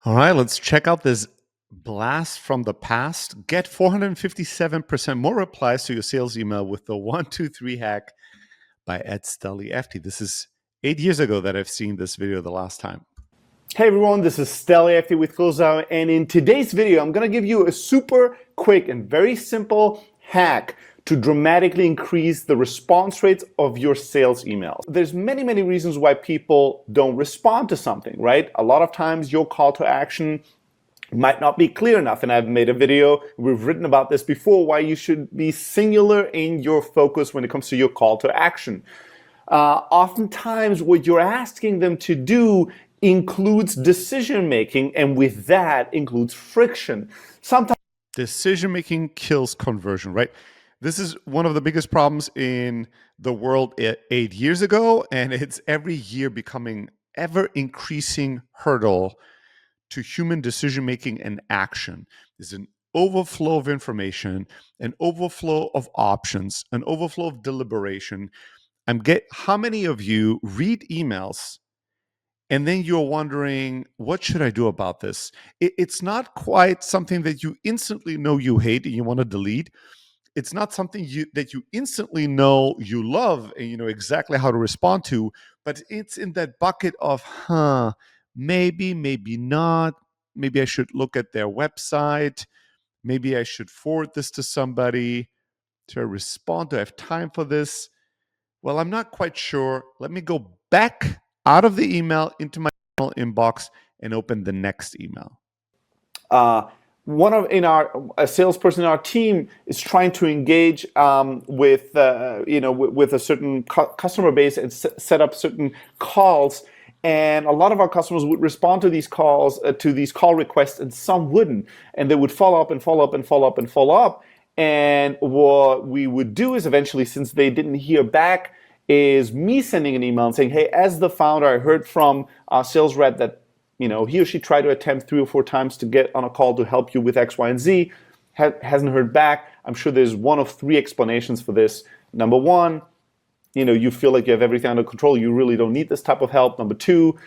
All right, let's check out this blast from the past. Get 457% more replies to your sales email with the 123 hack by Steli Efti. This is 8 years ago that I've seen this video the last time. Hey everyone, this is Steli Efti with Closeout, and in today's video, I'm going to give you a super quick and very simple hack to dramatically increase the response rates of your sales emails. There's many reasons why people don't respond to something, right? A lot of times your call to action might not be clear enough, and I've made a video, we've written about this before, why you should be singular in your focus when it comes to your call to action. Oftentimes what you're asking them to do includes decision making, and with that includes friction. Sometimes decision making kills conversion, right? This is one of the biggest problems in the world 8 years ago, and it's every year becoming ever increasing hurdle to human decision making and action. There's an overflow of information, an overflow of options, an overflow of deliberation. How many of you read emails and then you're wondering, what should I do about this? It's not quite something that you instantly know you hate and you want to delete. It's not something that you instantly know you love and you know exactly how to respond to, but it's in that bucket of, maybe not. Maybe I should look at their website. Maybe I should forward this to somebody. To respond? Do I have time for this? Well, I'm not quite sure. Let me go back out of the email into my email inbox and open the next email. A salesperson in our team is trying to engage with a certain customer base and set up certain calls. And a lot of our customers would respond to these calls, to these call requests, and some wouldn't. And they would follow up and follow up and follow up and follow up. And what we would do is eventually, since they didn't hear back, is me sending an email and saying, hey, as the founder, I heard from our sales rep that he or she tried to attempt 3 or 4 times to get on a call to help you with X, Y, and Z, hasn't heard back. I'm sure there's one of 3 explanations for this. Number 1, you feel like you have everything under control. You really don't need this type of help. Number 2,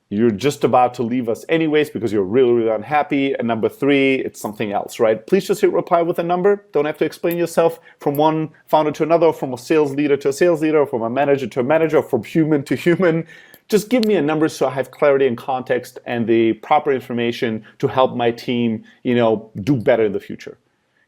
you're just about to leave us anyways because you're really unhappy. And number 3, it's something else, right? Please just hit reply with a number. Don't have to explain yourself from one founder to another, from a sales leader to a sales leader, or from a manager to a manager, or from human to human. Just give me a number so I have clarity and context and the proper information to help my team, do better in the future.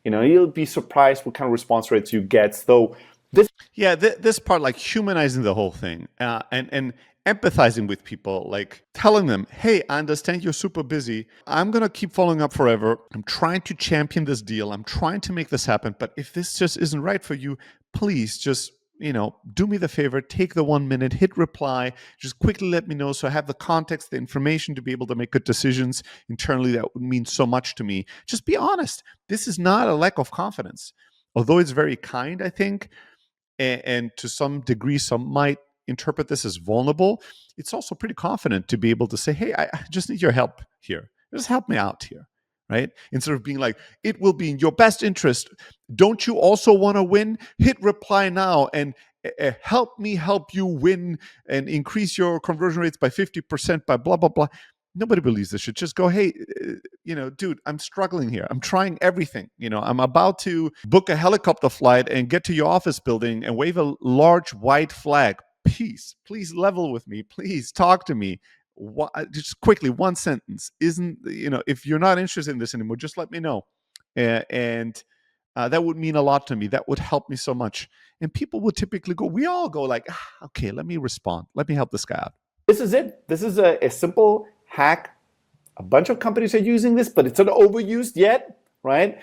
You'll be surprised what kind of response rates you get. So this part, like humanizing the whole thing, and empathizing with people, like telling them, hey, I understand you're super busy. I'm going to keep following up forever. I'm trying to champion this deal. I'm trying to make this happen. But if this just isn't right for you, please just, do me the favor, take the 1 minute, hit reply, just quickly let me know so I have the context, the information to be able to make good decisions internally. That would mean so much to me. Just be honest. This is not a lack of confidence. Although it's very kind, I think, and to some degree, some might interpret this as vulnerable. It's also pretty confident to be able to say, hey, I just need your help here. Just help me out here, right? Instead of being like, it will be in your best interest. Don't you also want to win? Hit reply now and help me help you win and increase your conversion rates by 50% by blah, blah, blah. Nobody believes this shit. Just go, hey, dude, I'm struggling here. I'm trying everything. I'm about to book a helicopter flight and get to your office building and wave a large white flag. Please level with me. Please talk to me. Just quickly, 1 sentence. If you're not interested in this anymore, just let me know. And that would mean a lot to me. That would help me so much. And people would typically go, we all go like, okay, let me respond. Let me help this guy out. This is it. This is a simple hack. A bunch of companies are using this, but it's not overused yet, right?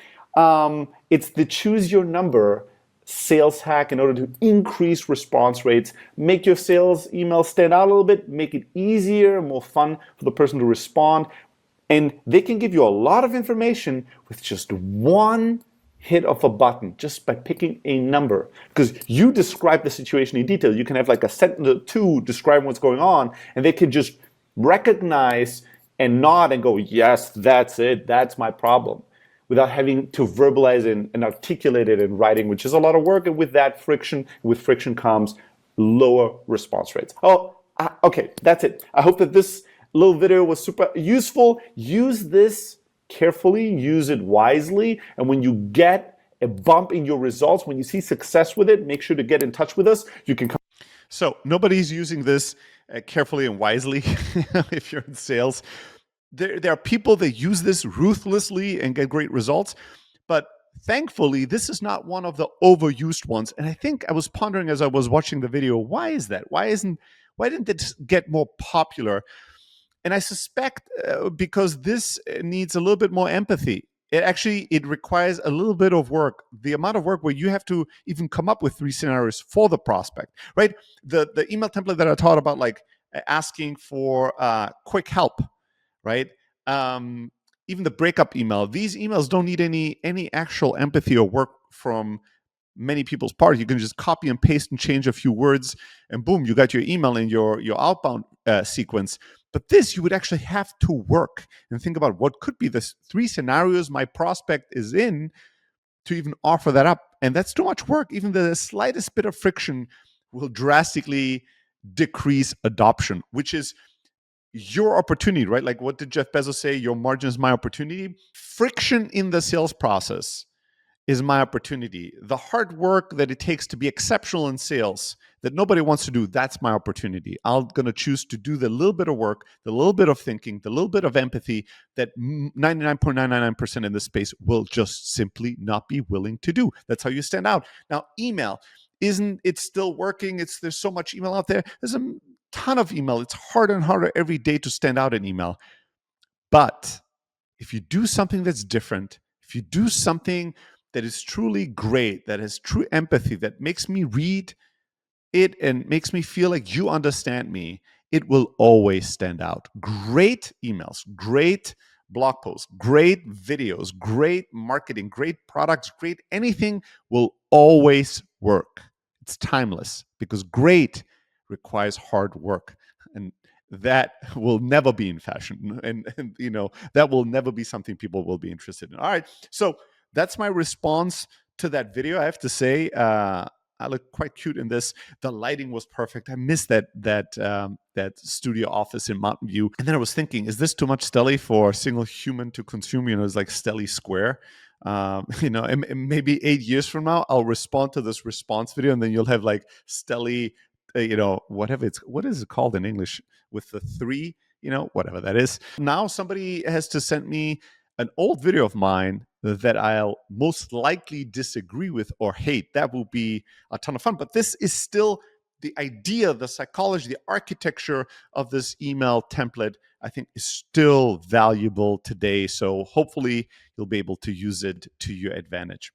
It's the choose your number sales hack in order to increase response rates, make your sales email stand out a little bit, make it easier, more fun for the person to respond. And they can give you a lot of information with just 1 hit of a button, just by picking a number. Because you describe the situation in detail. You can have like a sentence or 2 describing what's going on, and they can just recognize and nod and go, yes, that's it, that's my problem, without having to verbalize and articulate it in writing, which is a lot of work. And with that friction, comes lower response rates. Okay, that's it. I hope that this little video was super useful. Use this carefully, use it wisely. And when you get a bump in your results, when you see success with it, make sure to get in touch with us. You can come. So nobody's using this carefully and wisely if you're in sales. There are people that use this ruthlessly and get great results, but thankfully this is not one of the overused ones. And I think I was pondering as I was watching the video, why is that? Why didn't it get more popular? And I suspect because this needs a little bit more empathy. It requires a little bit of work. The amount of work where you have to even come up with 3 scenarios for the prospect, right? The email template that I taught about, like asking for quick help, right? Um, Even the breakup email. These emails don't need any actual empathy or work from many people's part. You can just copy and paste and change a few words, and boom, you got your email in your outbound sequence. But this, you would actually have to work and think about what could be the 3 scenarios my prospect is in to even offer that up. And that's too much work. Even the slightest bit of friction will drastically decrease adoption, which is your opportunity, right? Like, what did Jeff Bezos say? Your margin is my opportunity. Friction in the sales process is my opportunity. The hard work that it takes to be exceptional in sales that nobody wants to do, that's my opportunity. I'm going to choose to do the little bit of work, the little bit of thinking, the little bit of empathy that 99.999% in this space will just simply not be willing to do. That's how you stand out. Now, email, isn't it still working? There's so much email out there. There's a ton of email. It's harder and harder every day to stand out in email. But if you do something that's different, if you do something that is truly great, that has true empathy, that makes me read it and makes me feel like you understand me, it will always stand out. Great emails, great blog posts, great videos, great marketing, great products, great anything will always work. It's timeless because great requires hard work. And that will never be in fashion. And that will never be something people will be interested in. All right. So that's my response to that video. I have to say, I look quite cute in this. The lighting was perfect. I missed that studio office in Mountain View. And then I was thinking, is this too much Steli for a single human to consume? It's like Steli Square. And maybe 8 years from now, I'll respond to this response video, and then you'll have like Steli, what is it called in English with the three, whatever that is. Now somebody has to send me an old video of mine that I'll most likely disagree with or hate. That will be a ton of fun. But this is still the idea, the psychology, the architecture of this email template, I think, is still valuable today. So hopefully you'll be able to use it to your advantage.